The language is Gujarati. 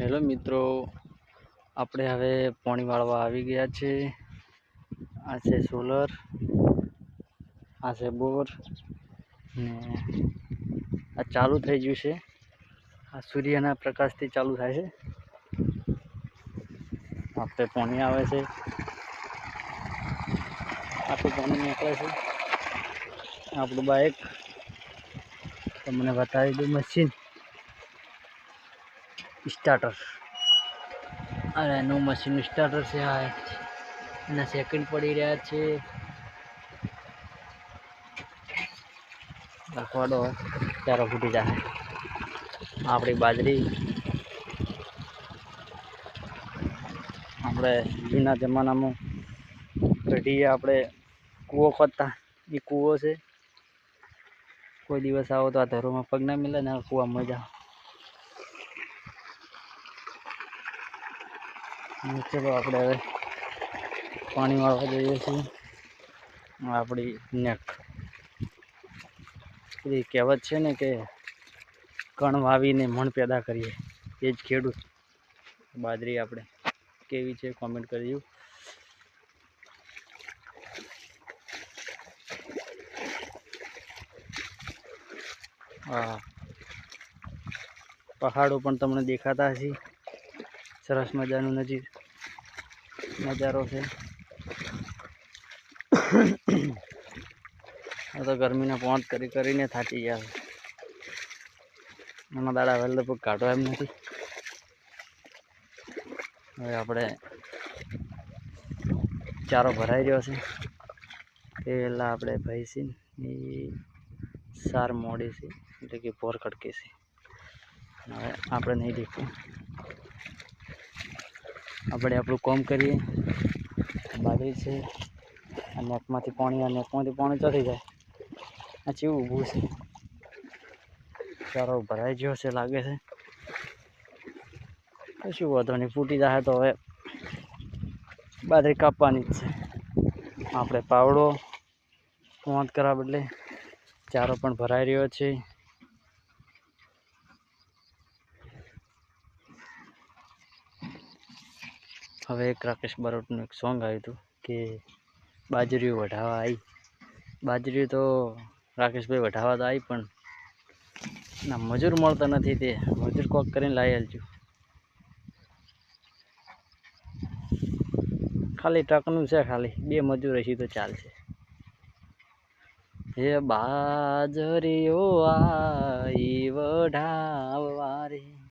હેલો મિત્રો, આપણે હવે પાણી વાળવા આવી ગયા છે. આ છે સોલર, આ છે બોર ને આ ચાલુ થઈ ગયું છે. આ સૂર્યના પ્રકાશથી ચાલુ થાય છે. આપણે પાણી આવે છે, આટલું પાણી નીકળે છે. આપણું બાઇક તમને બતાવી દઉં. મશીન સ્ટાર્ટર, અરે એનું મશીન સ્ટાર્ટર છે. આ એના સેકન્ડ પડી રહ્યા છે. રાખવાડો ચારો ફૂટી જાય. આપણી બાજરી આપણે જૂના જમાનામાં કઢીએ આપણે કૂવો ખોદતા, એ કૂવો છે. કોઈ દિવસ આવો તો આ ધરોમાં પગ ના મિલે ને કૂવામાં જાઓ. ચલો આપણે હવે પાણી વાળવા જઈએ છીએ. આપણી નેક એ કહેવત છે ને કે કણ વાવીને મણ પેદા કરીએ, એ જ ખેડૂત. બાજરી આપણે કેવી છે કોમેન્ટ કરજો. હા, પહાડો પણ તમને દેખાતા હશે. સરસ મજાનું નજારો છે. આ તો ગરમીના પોંટ કરીને થાકી ગયા. એમાં દાડા વહેલ લગભગ કાઢવા એમ નથી. હવે આપણે ચારો ભરાઈ રહ્યો છે. પેલા આપણે ભૈંસી એ સાર મોડી છે, એટલે કે ભોર ખડકે છે. હવે આપણે નહીં દેખવું, આપણે આપણું કામ કરીએ. બાજરી છે, આ નેકમાંથી પાણી ચડી જાય. આ ચેવું ઊભું છે, ચારો ભરાઈ ગયો છે લાગે છે. કશું વાંધો નહીં, ફૂટી જાય તો હવે બાજરી કાપવાની જ છે. આપણે પાવડો મોંત કરવા બદલે ચારો પણ ભરાઈ રહ્યો છે. હવે એક રાકેશ બારોટનું એક સોંગ આવ્યું હતું કે બાજરીઓ વઢાવા આવી. બાજરી તો રાકેશભાઈ વઢાવા તો આવી, પણ ના મજૂર મળતા નથી. તે મજૂર કોક કરીને લાવી આલજો. ખાલી ટકનું છે, ખાલી 2 મજૂર હશે તો ચાલશે. હે બાજરીઓ આવી વઢાવવા રે.